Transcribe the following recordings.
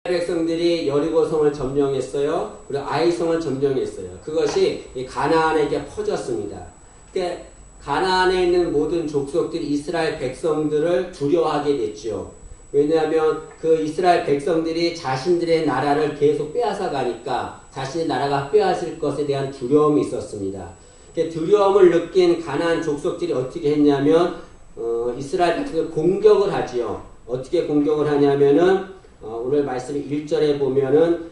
백성들이 여리고성을 점령했어요. 그리고 아이성을 점령했어요. 그것이 가나안에게 퍼졌습니다. 그러니까 가나안에 있는 모든 족속들이 이스라엘 백성들을 두려워하게 됐죠. 왜냐하면 그 이스라엘 백성들이 자신들의 나라를 계속 빼앗아 가니까 자신의 나라가 빼앗을 것에 대한 두려움이 있었습니다. 두려움을 느낀 가나안 족속들이 어떻게 했냐면 이스라엘 백성을 공격을 하지요. 어떻게 공격을 하냐면은 오늘 말씀 1절에 보면은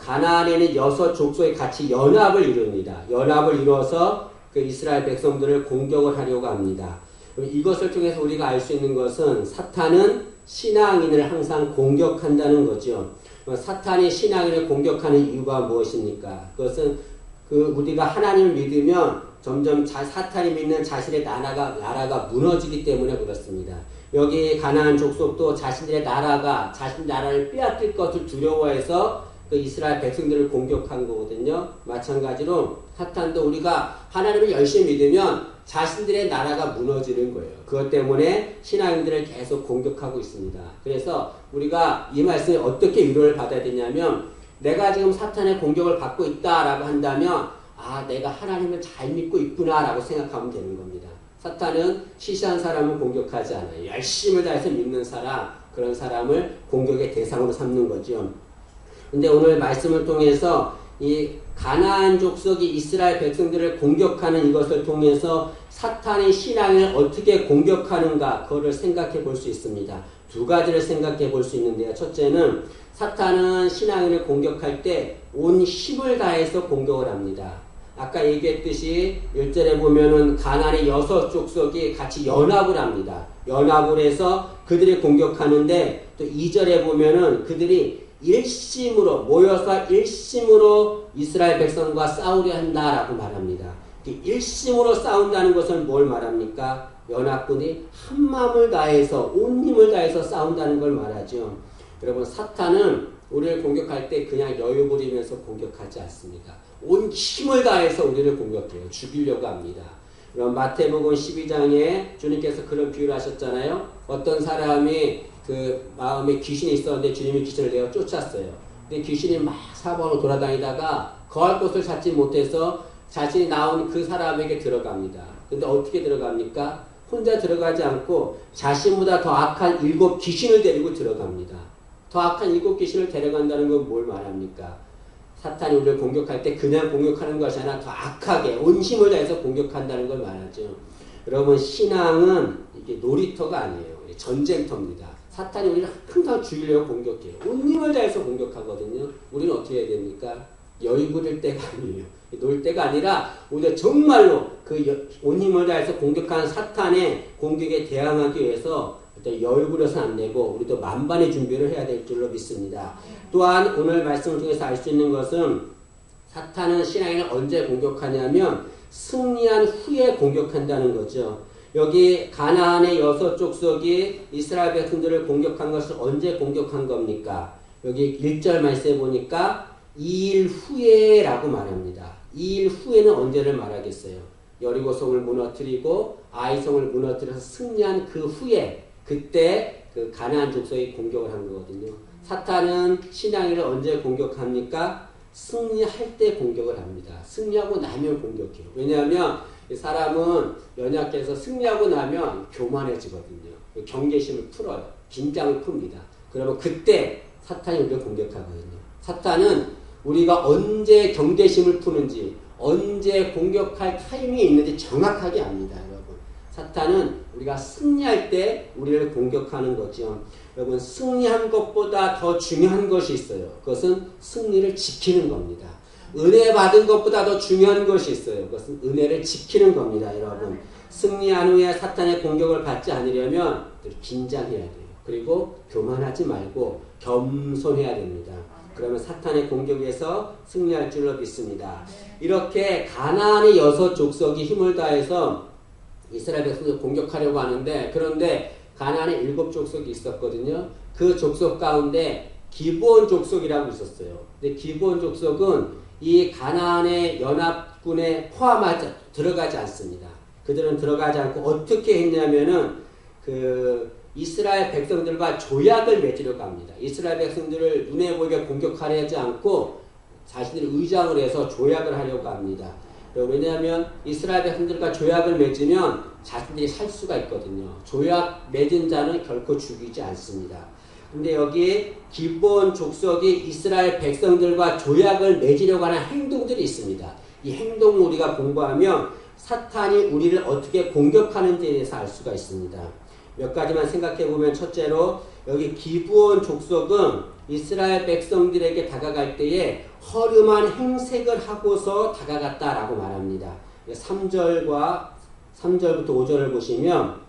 가나안에는 6 족속이 같이 연합을 이룹니다. 연합을 이뤄서 그 이스라엘 백성들을 공격을 하려고 합니다. 이것을 통해서 우리가 알 수 있는 것은 사탄은 신앙인을 항상 공격한다는 거죠. 사탄이 신앙인을 공격하는 이유가 무엇입니까? 그것은 우리가 하나님을 믿으면 점점 사탄이 믿는 자신의 나라가 무너지기 때문에 그렇습니다. 여기 가나안 족속도 자신들의 자신 나라를 빼앗길 것을 두려워해서 그 이스라엘 백성들을 공격한 거거든요. 마찬가지로 사탄도 우리가 하나님을 열심히 믿으면 자신들의 나라가 무너지는 거예요. 그것 때문에 신앙인들을 계속 공격하고 있습니다. 그래서 우리가 이 말씀에 어떻게 위로를 받아야 되냐면 내가 지금 사탄의 공격을 받고 있다라고 한다면 내가 하나님을 잘 믿고 있구나 라고 생각하면 되는 겁니다. 사탄은 시시한 사람을 공격하지 않아요. 열심을 다해서 믿는 사람, 그런 사람을 공격의 대상으로 삼는 거죠. 근데 오늘 말씀을 통해서 이 가나안 족속이 이스라엘 백성들을 공격하는 이것을 통해서 사탄의 신앙을 어떻게 공격하는가 그거를 생각해 볼 수 있습니다. 2가지를 생각해 볼 수 있는데요. 첫째는 사탄은 신앙인을 공격할 때 온 힘을 다해서 공격을 합니다. 아까 얘기했듯이 1절에 보면은 가나안의 6 족속이 같이 연합을 합니다. 연합을 해서 그들이 공격하는데 또 2절에 보면은 그들이 일심으로 모여서 일심으로 이스라엘 백성과 싸우려 한다라고 말합니다. 일심으로 싸운다는 것은 뭘 말합니까? 연합군이 한 마음을 다해서 온 힘을 다해서 싸운다는 걸 말하죠. 여러분 사탄은 우리를 공격할 때 그냥 여유 부리면서 공격하지 않습니다. 온 힘을 다해서 우리를 공격해요. 죽이려고 합니다. 그럼 마태복음 12장에 주님께서 그런 비유를 하셨잖아요. 어떤 사람이 그 마음에 귀신이 있었는데 주님이 귀신을 내어 쫓았어요. 근데 귀신이 막 사방으로 돌아다니다가 거할 곳을 찾지 못해서 자신이 나온 그 사람에게 들어갑니다. 근데 어떻게 들어갑니까? 혼자 들어가지 않고 자신보다 더 악한 7 귀신을 데리고 들어갑니다. 더 악한 7 귀신을 데려간다는 건 뭘 말합니까? 사탄이 우리를 공격할 때 그냥 공격하는 것이 아니라 더 악하게 온 힘을 다해서 공격한다는 걸 말하죠. 여러분 신앙은 이게 놀이터가 아니에요. 전쟁터입니다. 사탄이 우리를 항상 죽이려고 공격해요. 온 힘을 다해서 공격하거든요. 우리는 어떻게 해야 됩니까? 여유 부릴 때가 아니에요. 놀 때가 아니라 우리가 정말로 그 온 힘을 다해서 공격하는 사탄의 공격에 대항하기 위해서 일단 여유 부려서 안 되고 우리도 만반의 준비를 해야 될 줄로 믿습니다. 또한 오늘 말씀을 통해서 알 수 있는 것은 사탄은 신앙인을 언제 공격하냐면 승리한 후에 공격한다는 거죠. 여기 가나안의 6 족속이 이스라엘 백성들을 공격한 것을 언제 공격한 겁니까? 여기 1절 말씀에 보니까 2일 후에 라고 말합니다. 2일 후에는 언제를 말하겠어요? 여리고성을 무너뜨리고 아이성을 무너뜨려서 승리한 그 후에 그때 그 가나안 족속이 공격을 한 거거든요. 사탄은 신앙인을 언제 공격합니까? 승리할 때 공격을 합니다. 승리하고 나면 공격해요. 왜냐하면 사람은 연약해서 승리하고 나면 교만해지거든요. 경계심을 풀어요. 긴장을 풉니다. 그러면 그때 사탄이 우리를 공격하거든요. 사탄은 우리가 언제 경계심을 푸는지 언제 공격할 타이밍이 있는지 정확하게 압니다. 여러분 사탄은 우리가 승리할 때 우리를 공격하는 거죠. 여러분 승리한 것보다 더 중요한 것이 있어요. 그것은 승리를 지키는 겁니다. 은혜 받은 것보다 더 중요한 것이 있어요. 그것은 은혜를 지키는 겁니다. 여러분 승리한 후에 사탄의 공격을 받지 않으려면 긴장해야 돼요. 그리고 교만하지 말고 겸손해야 됩니다. 그러면 사탄의 공격에서 승리할 줄로 믿습니다. 이렇게 가나안의 6 족속이 힘을 다해서 이스라엘 백성을 공격하려고 하는데 그런데 가나안에 7 족속이 있었거든요. 그 족속 가운데 기브온 족속이라고 있었어요. 근데 기브온 족속은 이 가나안의 연합군에 들어가지 않습니다. 그들은 들어가지 않고 어떻게 했냐면은 그 이스라엘 백성들과 조약을 맺으려고 합니다. 이스라엘 백성들을 눈에 보이게 공격하려지 않고 자신들이 의장을 해서 조약을 하려고 합니다. 왜냐하면 이스라엘 백성들과 조약을 맺으면 자신들이 살 수가 있거든요. 조약 맺은 자는 결코 죽이지 않습니다. 근데 여기에 기브온 족속이 이스라엘 백성들과 조약을 맺으려고 하는 행동들이 있습니다. 이 행동을 우리가 공부하면 사탄이 우리를 어떻게 공격하는지에 대해서 알 수가 있습니다. 몇 가지만 생각해 보면, 첫째로 여기 기브온 족속은 이스라엘 백성들에게 다가갈 때에 허름한 행색을 하고서 다가갔다라고 말합니다. 3절부터 5절을 보시면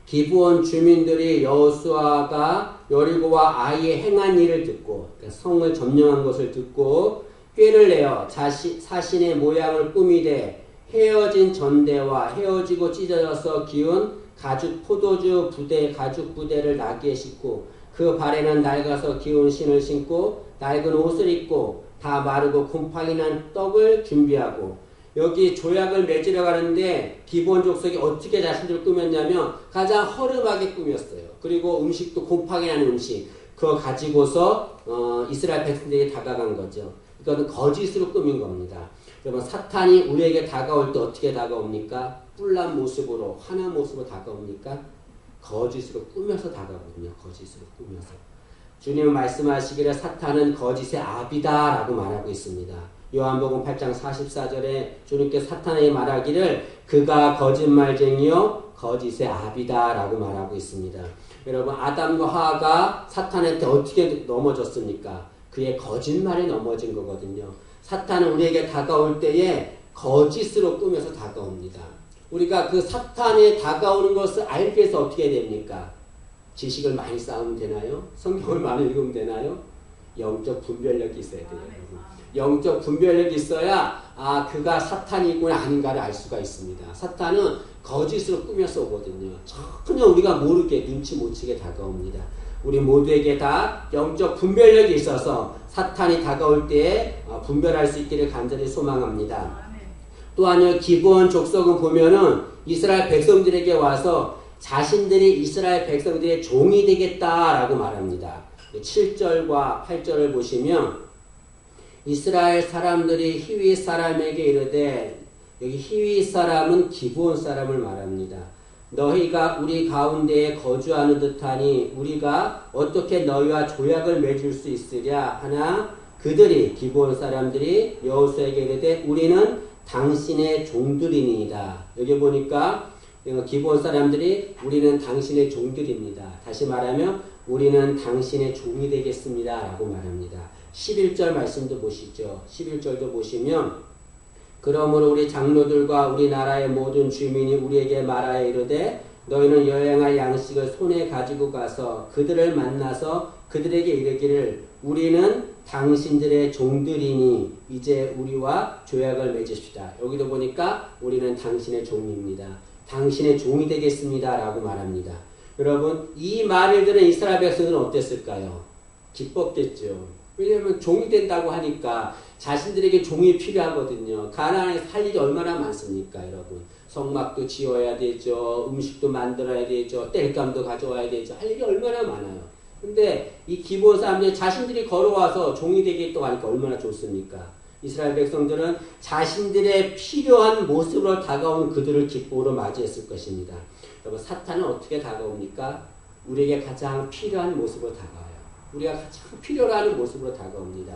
기브온 주민들이 여호수아가 여리고와 아이의 행한 일을 듣고, 그러니까 성을 점령한 것을 듣고 꾀를 내어 사신의 모양을 꾸미되 헤어진 전대와 헤어지고 찢어져서 기운 가죽 포도주 부대, 가죽 부대를 나귀에 싣고 그 발에는 낡아서 기운 신을 신고 낡은 옷을 입고 다 마르고 곰팡이 난 떡을 준비하고, 여기 조약을 맺으려 가는데 기브온 족속이 어떻게 자신들을 꾸몄냐면 가장 허름하게 꾸몄어요. 그리고 음식도 곰팡이 나는 음식, 그거 가지고서 이스라엘 백성들에게 다가간 거죠. 이거는 거짓으로 꾸민 겁니다. 여러분, 사탄이 우리에게 다가올 때 어떻게 다가옵니까? 뿔난 모습으로, 환한 모습으로 다가옵니까? 거짓으로 꾸며서 다가오거든요. 거짓으로 꾸며서. 주님은 말씀하시기를 사탄은 거짓의 아비다 라고 말하고 있습니다. 요한복음 8장 44절에 주님께서 사탄에게 말하기를 그가 거짓말쟁이요 거짓의 아비다 라고 말하고 있습니다. 여러분, 아담과 하와가 사탄한테 어떻게 넘어졌습니까? 그의 거짓말에 넘어진 거거든요. 사탄은 우리에게 다가올 때에 거짓으로 꾸며서 다가옵니다. 우리가 그 사탄에 다가오는 것을 알기 위해서 어떻게 됩니까? 지식을 많이 쌓으면 되나요? 성경을 많이 읽으면 되나요? 영적 분별력이 있어야 돼요. 영적 분별력이 있어야 그가 사탄이구나 아닌가를 알 수가 있습니다. 사탄은 거짓으로 꾸며서 오거든요. 전혀 우리가 모르게 눈치 못 채게 다가옵니다. 우리 모두에게 다 영적 분별력이 있어서 사탄이 다가올 때에 분별할 수 있기를 간절히 소망합니다. 또한요, 기브온 족속은 보면은 이스라엘 백성들에게 와서 자신들이 이스라엘 백성들의 종이 되겠다라고 말합니다. 7절과 8절을 보시면 이스라엘 사람들이 히윗 사람에게 이르되, 여기 히윗 사람은 기브온 사람을 말합니다. 너희가 우리 가운데에 거주하는 듯하니 우리가 어떻게 너희와 조약을 맺을 수 있으랴 하나, 그들이 기브온 사람들이 여호수아에게 이르되 우리는 당신의 종들이니이다. 여기 보니까 기브온 사람들이 우리는 당신의 종들입니다. 다시 말하면 우리는 당신의 종이 되겠습니다 라고 말합니다. 11절 말씀도 보시죠. 11절도 보시면 그러므로 우리 장로들과 우리나라의 모든 주민이 우리에게 말하여 이르되 너희는 여행할 양식을 손에 가지고 가서 그들을 만나서 그들에게 이르기를 우리는 당신들의 종들이니 이제 우리와 조약을 맺읍시다. 여기도 보니까 우리는 당신의 종입니다. 당신의 종이 되겠습니다 라고 말합니다. 여러분, 이 말을 들은 이스라엘 백성들은 어땠을까요? 기뻤겠죠. 왜냐하면 종이 된다고 하니까 자신들에게 종이 필요하거든요. 가나안에서 할 일이 얼마나 많습니까, 여러분? 성막도 지어야 되죠. 음식도 만들어야 되죠. 땔감도 가져와야 되죠. 할 일이 얼마나 많아요. 근데 이 기브온 사람들이 자신들이 걸어와서 종이 되겠다고 하니까 얼마나 좋습니까? 이스라엘 백성들은 자신들의 필요한 모습으로 다가온 그들을 기쁨으로 맞이했을 것입니다. 여러분, 사탄은 어떻게 다가옵니까? 우리에게 가장 필요한 모습으로 다가와요. 우리가 가장 필요로 하는 모습으로 다가옵니다.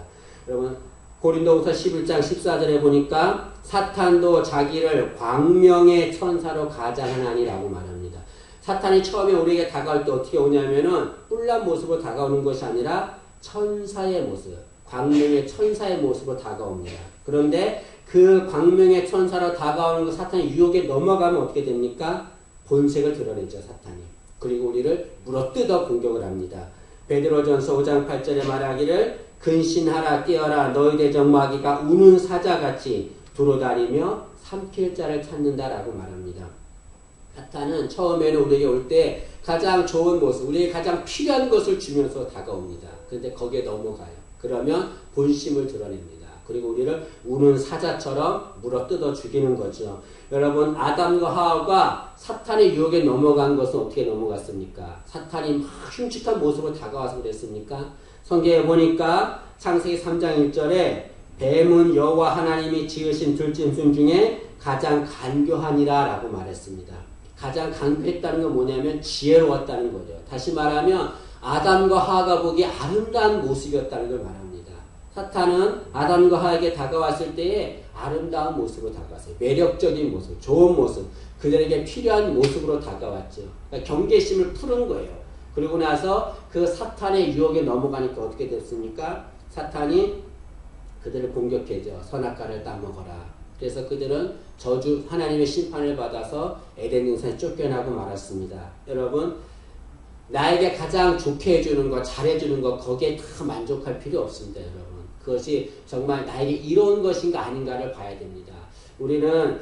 여러분, 고린도후서 11장 14절에 보니까 사탄도 자기를 광명의 천사로 가장하나니라고 말합니다. 사탄이 처음에 우리에게 다가올 때 어떻게 오냐면은 뿔난 모습으로 다가오는 것이 아니라 천사의 모습, 광명의 천사의 모습으로 다가옵니다. 그런데 그 광명의 천사로 다가오는 그 사탄의 유혹에 넘어가면 어떻게 됩니까? 본색을 드러내죠, 사탄이. 그리고 우리를 물어뜯어 공격을 합니다. 베드로전서 5장 8절에 말하기를 근신하라 뛰어라 너희의 적마귀가 우는 사자같이 두루다니며 삼킬 자를 찾는다라고 말합니다. 사탄은 처음에는 우리에게 올 때 가장 좋은 모습, 우리에게 가장 필요한 것을 주면서 다가옵니다. 그런데 거기에 넘어가요. 그러면 본심을 드러냅니다. 그리고 우리를 우는 사자처럼 물어뜯어 죽이는 거죠. 여러분, 아담과 하와가 사탄의 유혹에 넘어간 것은 어떻게 넘어갔습니까? 사탄이 막 흉측한 모습으로 다가와서 그랬습니까? 성경에 보니까 창세기 3장 1절에 뱀은 여호와 하나님이 지으신 들짐승 중에 가장 간교하니라 라고 말했습니다. 가장 간교했다는 건 뭐냐면 지혜로웠다는 거죠. 다시 말하면 아담과 하와가 보기에 아름다운 모습이었다는 걸 말합니다. 사탄은 아담과 하와에게 다가왔을 때에 아름다운 모습으로 다가왔어요. 매력적인 모습, 좋은 모습, 그들에게 필요한 모습으로 다가왔죠. 그러니까 경계심을 푸는 거예요. 그리고 나서 그 사탄의 유혹에 넘어가니까 어떻게 됐습니까? 사탄이 그들을 공격해줘. 선악과를 따먹어라. 그래서 그들은 저주, 하나님의 심판을 받아서 에덴 동산에 쫓겨나고 말았습니다. 여러분, 나에게 가장 좋게 해주는 것, 잘해주는 것, 거기에 다 만족할 필요 없습니다, 여러분. 그것이 정말 나에게 이로운 것인가 아닌가를 봐야 됩니다. 우리는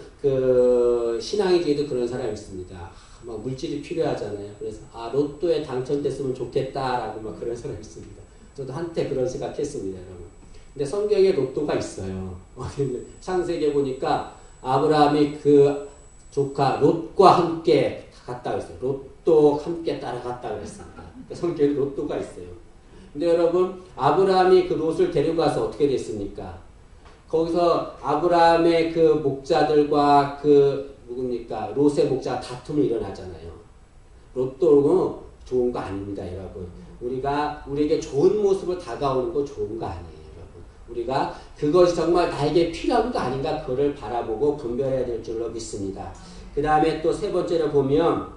신앙인중에도 그런 사람이 있습니다. 막 물질이 필요하잖아요. 그래서 로또에 당첨됐으면 좋겠다라고 막 그런 사람이 있습니다. 저도 한때 그런 생각했습니다, 여러분. 근데 성경에 로또가 있어요. 창세기에 보니까 아브라함이 그 조카 롯과 함께 갔다 그랬어요. 롯도 함께 따라갔다 그랬습니다. 성경에 로또가 있어요. 근데 여러분, 아브라함이 그 롯을 데리고 가서 어떻게 됐습니까? 거기서 아브라함의 그 목자들과 누굽니까? 롯의 목자가 다툼이 일어나잖아요. 로또는 좋은 거 아닙니다, 여러분. 우리에게 좋은 모습으로 다가오는 거 좋은 거 아니에요, 여러분. 우리가 그것이 정말 나에게 필요한 거 아닌가, 그거를 바라보고 분별해야 될 줄로 믿습니다. 그 다음에 또 세 번째로 보면,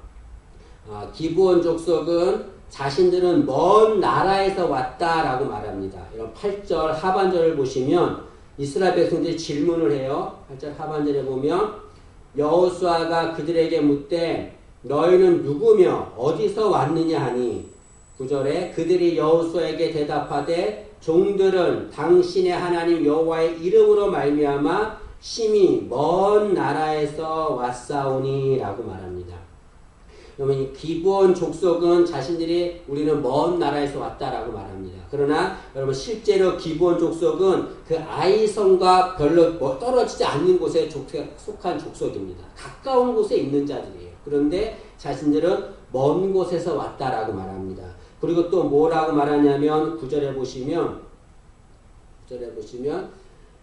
기브온 족속은 자신들은 먼 나라에서 왔다라고 말합니다. 이런 8절 하반절을 보시면 이스라엘 백성들이 질문을 해요. 8절 하반절에 보면 여호수아가 그들에게 묻되 너희는 누구며 어디서 왔느냐 하니 9절에 그들이 여호수아에게 대답하되 종들은 당신의 하나님 여호와의 이름으로 말미암아 심히 먼 나라에서 왔사오니 라고 말합니다. 그러면 기브온 족속은 자신들이 우리는 먼 나라에서 왔다라고 말합니다. 그러나 여러분 실제로 기브온 족속은 그 아이성과 별로 떨어지지 않는 곳에 속한 족속입니다. 가까운 곳에 있는 자들이에요. 그런데 자신들은 먼 곳에서 왔다라고 말합니다. 그리고 또 뭐라고 말하냐면 9절에 보시면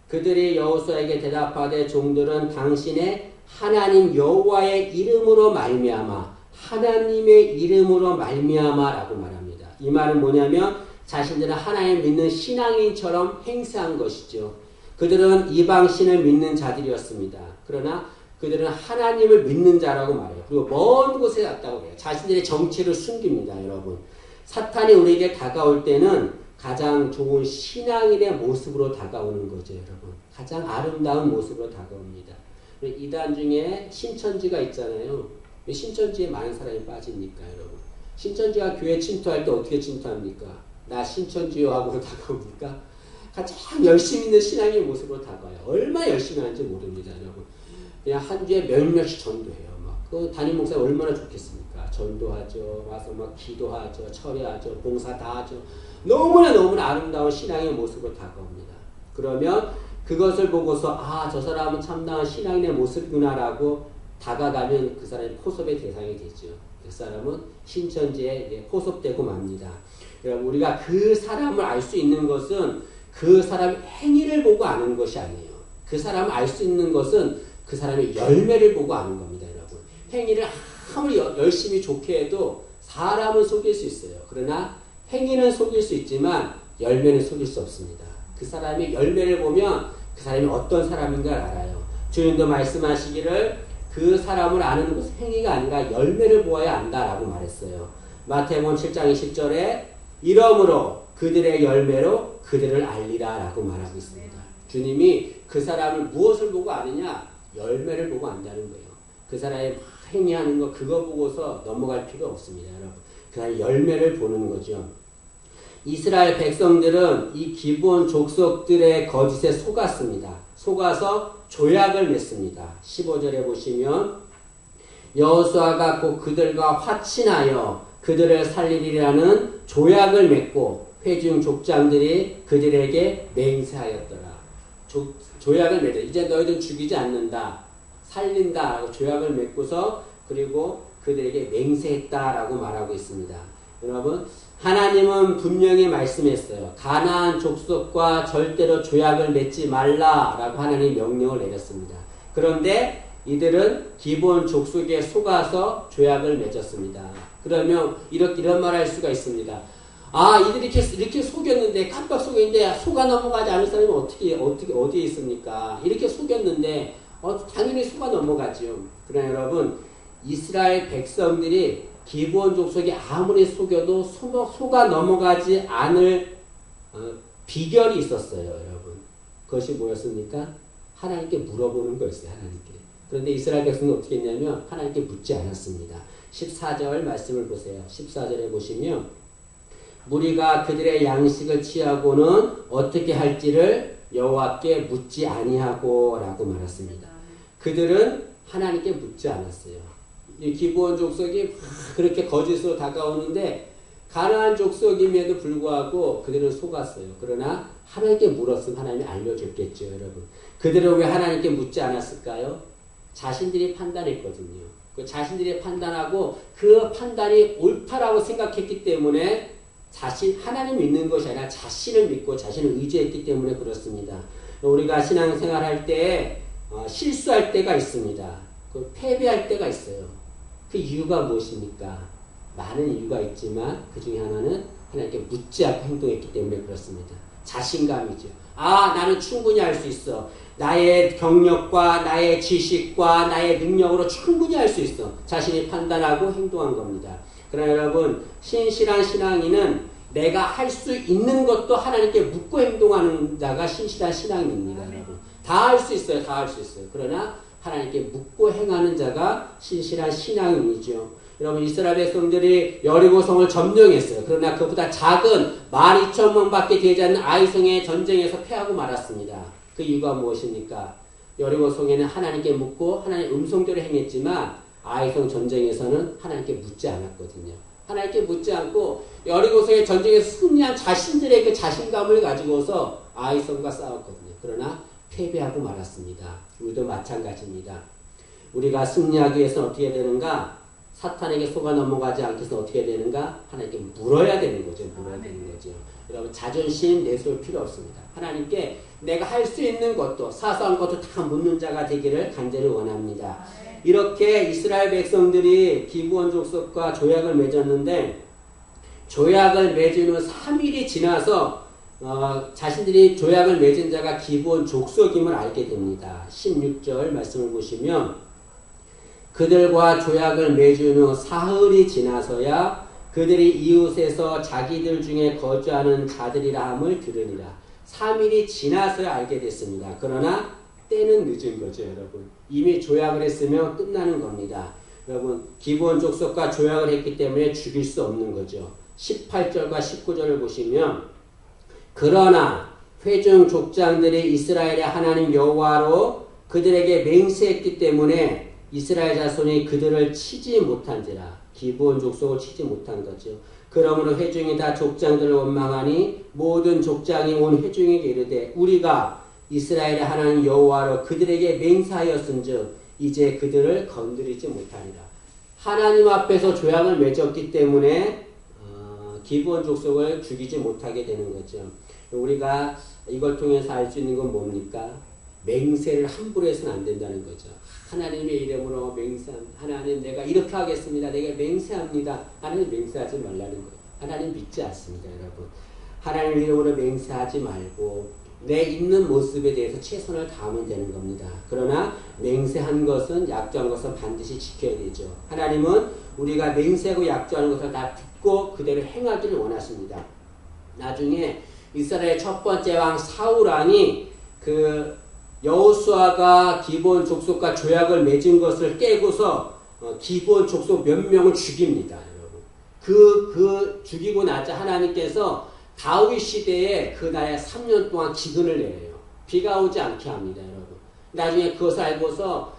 그들이 여호수아에게 대답하되 종들은 당신의 하나님 여호와의 이름으로 말미암아 하나님의 이름으로 말미암아라고 말합니다. 이 말은 뭐냐면 자신들은 하나님 믿는 신앙인처럼 행세한 것이죠. 그들은 이방신을 믿는 자들이었습니다. 그러나 그들은 하나님을 믿는 자라고 말해요. 그리고 먼 곳에 갔다고 해요. 자신들의 정체를 숨깁니다, 여러분. 사탄이 우리에게 다가올 때는 가장 좋은 신앙인의 모습으로 다가오는 거죠, 여러분. 가장 아름다운 모습으로 다가옵니다. 이단 중에 신천지가 있잖아요. 왜 신천지에 많은 사람이 빠집니까, 여러분? 신천지가 교회 침투할 때 어떻게 침투합니까? 나 신천지요 하고 다가옵니까? 가장 열심히 있는 신앙의 모습으로 다가와요. 얼마나 열심히 하는지 모릅니다, 여러분. 그냥 한 주에 몇몇씩 전도해요. 그 담임 목사 얼마나 좋겠습니까? 전도하죠. 와서 막 기도하죠. 철회하죠. 봉사 다 하죠. 너무나 아름다운 신앙의 모습으로 다가옵니다. 그러면 그것을 보고서 저 사람은 참다운 신앙인의 모습이구나라고 다가가면 그 사람이 포섭의 대상이 되죠. 그 사람은 신천지에 포섭되고 맙니다. 여러분, 우리가 그 사람을 알 수 있는 것은 그 사람의 행위를 보고 아는 것이 아니에요. 그 사람을 알 수 있는 것은 그 사람의 열매를 보고 아는 겁니다, 여러분. 행위를 아무리 열심히 좋게 해도 사람은 속일 수 있어요. 그러나 행위는 속일 수 있지만 열매는 속일 수 없습니다. 그 사람의 열매를 보면 그 사람이 어떤 사람인가 알아요. 주님도 말씀하시기를 그 사람을 아는 것은 행위가 아니라 열매를 보아야 안다라고 말했어요. 마태복음 7장 20절에 이러므로 그들의 열매로 그들을 알리라 라고 말하고 있습니다. 주님이 그 사람을 무엇을 보고 아느냐? 열매를 보고 안다는 거예요. 그 사람이 행위하는 거 그거 보고서 넘어갈 필요 없습니다, 여러분. 그 사람의 열매를 보는 거죠. 이스라엘 백성들은 이 기브온 족속들의 거짓에 속았습니다. 속아서 조약을 맺습니다. 15절에 보시면 여호수아가 곧 그들과 화친하여 그들을 살리리라는 조약을 맺고 회중 족장들이 그들에게 맹세하였더라. 조약을 맺어. 이제 너희들 죽이지 않는다. 살린다라고 조약을 맺고서 그리고 그들에게 맹세했다라고 말하고 있습니다. 여러분, 하나님은 분명히 말씀했어요. 가나안 족속과 절대로 조약을 맺지 말라라고 하나님이 명령을 내렸습니다. 그런데 이들은 기본 족속에 속아서 조약을 맺었습니다. 그러면 이런 말 할 수가 있습니다. 이들이 이렇게 속였는데, 깜빡 속였는데, 속아 넘어가지 않을 사람이 어디에 있습니까? 이렇게 속였는데, 당연히 속아 넘어가지요. 그러나 여러분, 이스라엘 백성들이 기브온 족속이 아무리 속여도 속아 넘어가지 않을 비결이 있었어요, 여러분. 그것이 뭐였습니까? 하나님께 물어보는 거였어요, 하나님께. 그런데 이스라엘 백성은 어떻게 했냐면 하나님께 묻지 않았습니다. 14절 말씀을 보세요. 14절에 보시면 무리가 그들의 양식을 취하고는 어떻게 할지를 여호와께 묻지 아니하고 라고 말했습니다. 그들은 하나님께 묻지 않았어요. 이 기브온 족속이 그렇게 거짓으로 다가오는데 가나안 족속임에도 불구하고 그들은 속았어요. 그러나 하나님께 물었으면 하나님이 알려줬겠죠, 여러분. 그들은 왜 하나님께 묻지 않았을까요? 자신들이 판단했거든요. 그 자신들이 판단하고 그 판단이 옳다라고 생각했기 때문에 하나님 믿는 것이 아니라 자신을 믿고 자신을 의지했기 때문에 그렇습니다. 우리가 신앙생활 할 때 실수할 때가 있습니다. 패배할 때가 있어요. 그 이유가 무엇입니까? 많은 이유가 있지만 그 중에 하나는 하나님께 묻지 않고 행동했기 때문에 그렇습니다. 자신감이죠. 나는 충분히 할 수 있어. 나의 경력과 나의 지식과 나의 능력으로 충분히 할 수 있어. 자신이 판단하고 행동한 겁니다. 그러나 여러분, 신실한 신앙인은 내가 할 수 있는 것도 하나님께 묻고 행동하는 자가 신실한 신앙인입니다. 여러분. 다 할 수 있어요. 다 할 수 있어요. 그러나 하나님께 묻고 행하는 자가 신실한 신앙인이죠. 여러분, 이스라엘 백성들이 여리고성을 점령했어요. 그러나 그보다 작은 12,000명밖에 되지 않는 아이성의 전쟁에서 패하고 말았습니다. 그 이유가 무엇입니까? 여리고성에는 하나님께 묻고 하나님의 음성대로 행했지만 아이성 전쟁에서는 하나님께 묻지 않았거든요. 하나님께 묻지 않고 여리고성의 전쟁에서 승리한 자신들의 그 자신감을 가지고서 아이성과 싸웠거든요. 그러나 패배하고 말았습니다. 우리도 마찬가지입니다. 우리가 승리하기 위해서는 어떻게 되는가? 사탄에게 속아 넘어가지 않기 위해서 어떻게 되는가? 하나님께 물어야 되는 거죠. 물어야 되는 거죠. 여러분, 자존심 내세울 필요 없습니다. 하나님께 내가 할 수 있는 것도 사소한 것도 다 묻는 자가 되기를 간절히 원합니다. 이렇게 이스라엘 백성들이 기브온 족속과 조약을 맺었는데 조약을 맺은 후 3일이 지나서 자신들이 조약을 맺은 자가 기브온 족속임을 알게 됩니다. 16절 말씀을 보시면 그들과 조약을 맺은 후 사흘이 지나서야 그들이 이웃에서 자기들 중에 거주하는 자들이라 함을 들으니라. 3일이 지나서야 알게 됐습니다. 그러나 때는 늦은 거죠, 여러분. 이미 조약을 했으면 끝나는 겁니다. 여러분, 기브온 족속과 조약을 했기 때문에 죽일 수 없는 거죠. 18절과 19절을 보시면 그러나 회중 족장들이 이스라엘의 하나님 여호와로 그들에게 맹세했기 때문에 이스라엘 자손이 그들을 치지 못한지라. 기브온 족속을 치지 못한 거죠. 그러므로 회중이 다 족장들을 원망하니 모든 족장이 온 회중에게 이르되 우리가 이스라엘의 하나님 여호와로 그들에게 맹세하였은즉 이제 그들을 건드리지 못하리라. 하나님 앞에서 조약을 맺었기 때문에 기브온 족속을 죽이지 못하게 되는 거죠. 우리가 이걸 통해서 알 수 있는 건 뭡니까? 맹세를 함부로 해서는 안 된다는 거죠. 하나님의 이름으로 맹세합니다. 하나님 내가 이렇게 하겠습니다. 내가 맹세합니다. 하나님 맹세하지 말라는 거예요. 하나님 믿지 않습니다, 여러분. 하나님 이름으로 맹세하지 말고 내 있는 모습에 대해서 최선을 다하면 되는 겁니다. 그러나 맹세한 것은 약조한 것은 반드시 지켜야 되죠. 하나님은 우리가 맹세하고 약조하는 것을 다 듣고 그대로 행하기를 원하십니다. 나중에 이스라엘 첫 번째 왕 사울 왕이 여호수아가 기브온 족속과 조약을 맺은 것을 깨고서 기브온 족속 몇 명을 죽입니다, 여러분. 죽이고 나자 하나님께서 다윗 시대에 그 나라에 3년 동안 기근을 내려요. 비가 오지 않게 합니다, 여러분. 나중에 그것을 알고서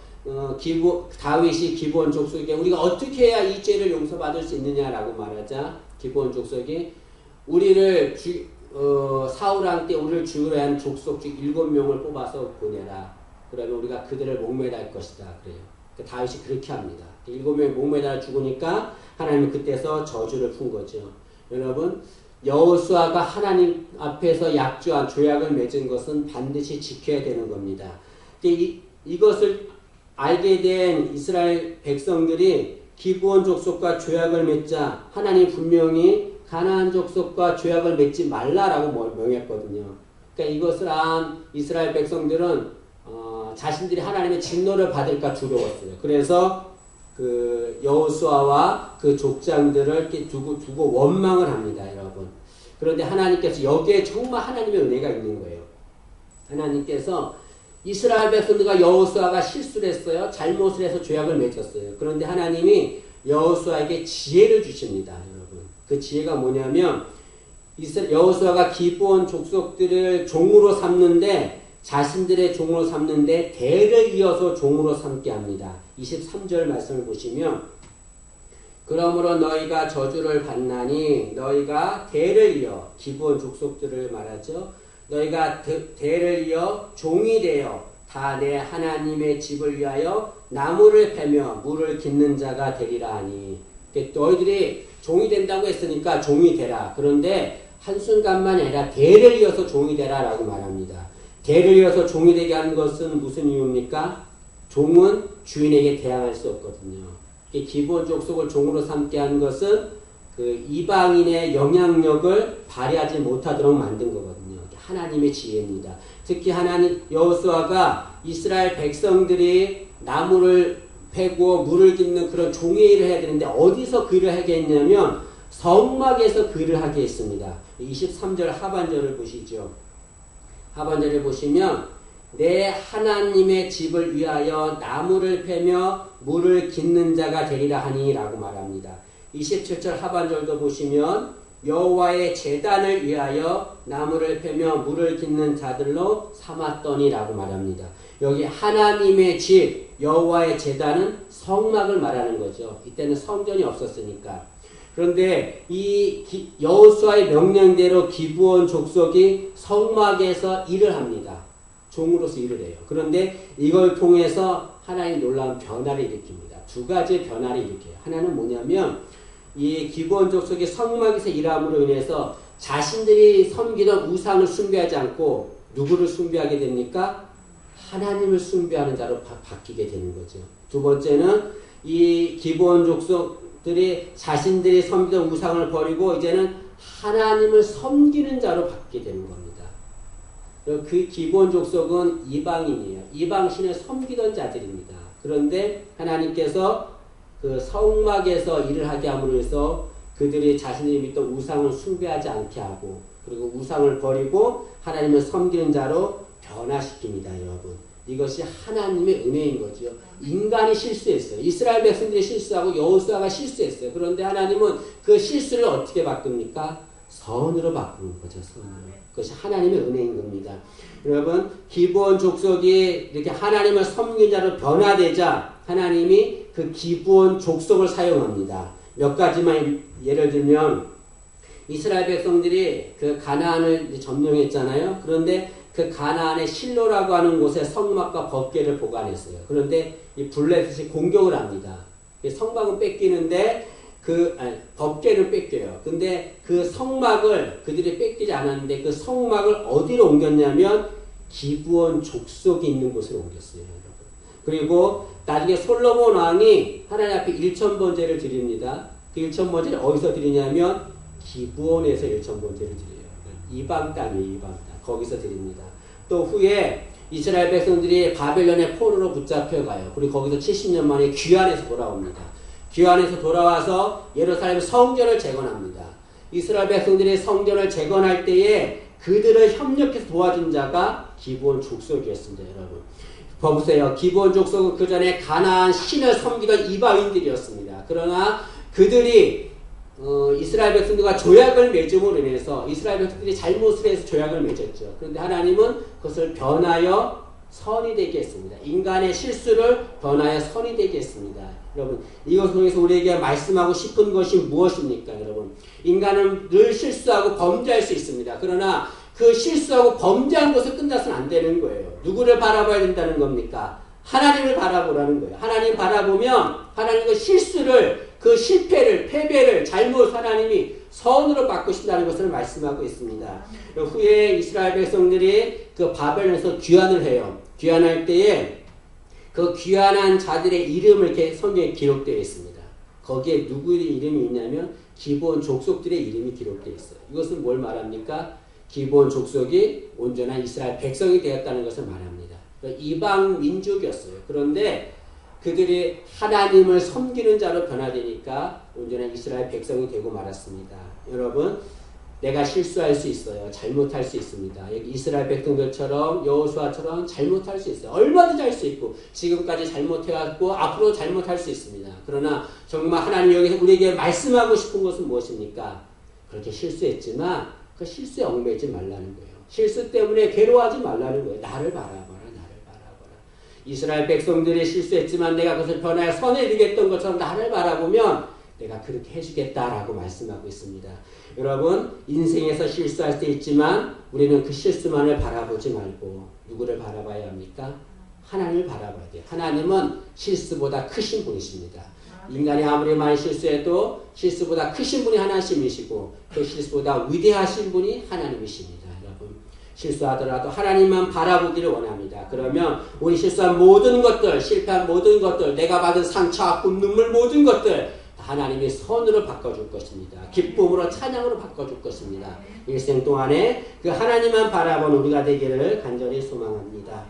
다윗이 기브온 족속에게 우리가 어떻게 해야 이 죄를 용서받을 수 있느냐라고 말하자 기브온 족속이 우리를 사울 왕 때 우리를 죽이려 한 족속 중 7명을 뽑아서 보내라. 그러면 우리가 그들을 목매달 것이다. 그래요. 다윗이 그렇게 합니다. 7명이 목매달아 죽으니까 하나님은 그때서 저주를 푼 거죠. 여러분, 여호수아가 하나님 앞에서 약조한 조약을 맺은 것은 반드시 지켜야 되는 겁니다. 이것을 알게 된 이스라엘 백성들이 기브온 족속과 조약을 맺자 하나님 분명히 가나안 족속과 조약을 맺지 말라라고 명했거든요. 그러니까 이것을 안 이스라엘 백성들은 자신들이 하나님의 진노를 받을까 두려웠어요. 그래서 그 여호수아와 그 족장들을 이렇게 두고 원망을 합니다, 여러분. 그런데 하나님께서 여기에 정말 하나님의 은혜가 있는 거예요. 하나님께서 이스라엘 백성들과 여호수아가 실수를 했어요. 잘못을 해서 조약을 맺었어요. 그런데 하나님이 여호수아에게 지혜를 주십니다, 여러분. 그 지혜가 뭐냐면 여호수아가 기브온 족속들을 종으로 삼는데 자신들의 종으로 삼는데 대를 이어서 종으로 삼게 합니다. 23절 말씀을 보시면 그러므로 너희가 저주를 받나니 너희가 대를 이어 기브온 족속들을 말하죠. 너희가 대를 이어 종이 되어 다 내 하나님의 집을 위하여 나무를 패며 물을 깃는 자가 되리라 하니 너희들이 종이 된다고 했으니까 종이 되라. 그런데 한순간만이 아니라 대를 이어서 종이 되라 라고 말합니다. 대를 이어서 종이 되게 하는 것은 무슨 이유입니까? 종은 주인에게 대항할 수 없거든요. 기브온 족속을 종으로 삼게 하는 것은 그 이방인의 영향력을 발휘하지 못하도록 만든 거거든요. 하나님의 지혜입니다. 특히 하나님 여호수아가 이스라엘 백성들이 나무를 패고 물을 깃는 그런 종의 일을 해야 되는데 어디서 그 일을 하게 했냐면 성막에서 그 일을 하게 했습니다. 23절 하반절을 보시죠. 하반절에 보시면 내 하나님의 집을 위하여 나무를 패며 물을 깃는 자가 되리라 하니 라고 말합니다. 27절 하반절도 보시면 여호와의 제단을 위하여 나무를 패며 물을 깃는 자들로 삼았더니 라고 말합니다. 여기 하나님의 집 여호와의 제단은 성막을 말하는 거죠. 이때는 성전이 없었으니까. 그런데 이 여호수아의 명령대로 기브온 족속이 성막에서 일을 합니다. 종으로서 일을 해요. 그런데 이걸 통해서 하나님 놀라운 변화를 일으킵니다. 두 가지 변화를 일으켜요. 하나는 뭐냐면 이 기브온 족속이 성막에서 일함으로 인해서 자신들이 섬기던 우상을 숭배하지 않고 누구를 숭배하게 됩니까? 하나님을 숭배하는 자로 바뀌게 되는 거죠. 두 번째는 이 기브온 족속들이 자신들이 섬기던 우상을 버리고 이제는 하나님을 섬기는 자로 바뀌게 되는 겁니다. 그 기브온 족속은 이방인이에요. 이방신을 섬기던 자들입니다. 그런데 하나님께서 그 성막에서 일을 하게 함으로 해서 그들이 자신들이 믿던 우상을 숭배하지 않게 하고 그리고 우상을 버리고 하나님을 섬기는 자로 변화시킵니다, 여러분. 이것이 하나님의 은혜인 거죠. 인간이 실수했어요. 이스라엘 백성들이 실수하고 여호수아가 실수했어요. 그런데 하나님은 그 실수를 어떻게 바꿉니까? 선으로 바꾸는 거죠, 선으로. 그것이 하나님의 은혜인 겁니다. 여러분, 기브온 족속이 이렇게 하나님을 섬기는 자로 변화되자 하나님이 그 기브온 족속을 사용합니다. 몇 가지만 예를 들면 이스라엘 백성들이 그 가나안을 점령했잖아요. 그런데 그 가나안의 실로라고 하는 곳에 성막과 법궤를 보관했어요. 그런데 이 블레셋이 공격을 합니다. 성막은 뺏기는데 법궤를 뺏겨요. 근데 그 성막을 그들이 뺏기지 않았는데 그 성막을 어디로 옮겼냐면 기브온 족속이 있는 곳으로 옮겼어요. 여러분. 그리고 나중에 솔로몬 왕이 하나님 앞에 일천번제를 드립니다. 그 일천번제를 어디서 드리냐면 기브온에서 일천번제를 드려요. 이방 땅이에요. 이방 땅. 거기서 드립니다. 또 후에 이스라엘 백성들이 바벨론의 포로로 붙잡혀가요. 그리고 거기서 70년 만에 귀환해서 돌아옵니다. 귀환해서 돌아와서 예루살렘 성전을 재건합니다. 이스라엘 백성들이 성전을 재건할 때에 그들을 협력해서 도와준 자가 기브온 족속이었습니다. 여러분. 보세요. 기브온 족속은 그 전에 가나안 신을 섬기던 이방인들이었습니다. 그러나 그들이 이스라엘 백성들과 조약을 맺음으로 인해서 이스라엘 백성들이 잘못을 해서 조약을 맺었죠. 그런데 하나님은 그것을 변하여 선이 되게 했습니다. 인간의 실수를 변하여 선이 되게 했습니다. 여러분, 이것 통해서 우리에게 말씀하고 싶은 것이 무엇입니까? 여러분, 인간은 늘 실수하고 범죄할 수 있습니다. 그러나 그 실수하고 범죄한 것을 끝나서는 안 되는 거예요. 누구를 바라봐야 된다는 겁니까? 하나님을 바라보라는 거예요. 하나님 바라보면 하나님 그 실수를, 그 실패를, 패배를, 잘못 하나님이 선으로 바꾸신다는 것을 말씀하고 있습니다. 후에 이스라엘 백성들이 그 바벨론에서 귀환을 해요. 귀환할 때에 그 귀환한 자들의 이름을 이렇게 성경에 기록되어 있습니다. 거기에 누구의 이름이 있냐면 기브온 족속들의 이름이 기록되어 있어요. 이것은 뭘 말합니까? 기브온 족속이 온전한 이스라엘 백성이 되었다는 것을 말합니다. 이방 민족이었어요. 그런데 그들이 하나님을 섬기는 자로 변화되니까 온전한 이스라엘 백성이 되고 말았습니다. 여러분, 내가 실수할 수 있어요. 잘못할 수 있습니다. 여기 이스라엘 백성들처럼 여호수아처럼 잘못할 수 있어요. 얼마든지 할 수 있고 지금까지 잘못해왔고 앞으로 잘못할 수 있습니다. 그러나 정말 하나님 여기서 우리에게 말씀하고 싶은 것은 무엇입니까? 그렇게 실수했지만 그 실수에 얽매이지 말라는 거예요. 실수 때문에 괴로워하지 말라는 거예요. 나를 바라봐라. 이스라엘 백성들이 실수했지만 내가 그것을 변하여 선에 이르겠던 것처럼 나를 바라보면 내가 그렇게 해주겠다라고 말씀하고 있습니다. 여러분, 인생에서 실수할 수 있지만 우리는 그 실수만을 바라보지 말고 누구를 바라봐야 합니까? 하나님을 바라봐야 돼요. 하나님은 실수보다 크신 분이십니다. 인간이 아무리 많이 실수해도 실수보다 크신 분이 하나님이시고 그 실수보다 위대하신 분이 하나님이십니다. 실수하더라도 하나님만 바라보기를 원합니다. 그러면 우리 실수한 모든 것들, 실패한 모든 것들, 내가 받은 상처, 아픔, 눈물 모든 것들 하나님이 선으로 바꿔줄 것입니다. 기쁨으로 찬양으로 바꿔줄 것입니다. 일생 동안에 그 하나님만 바라본 우리가 되기를 간절히 소망합니다.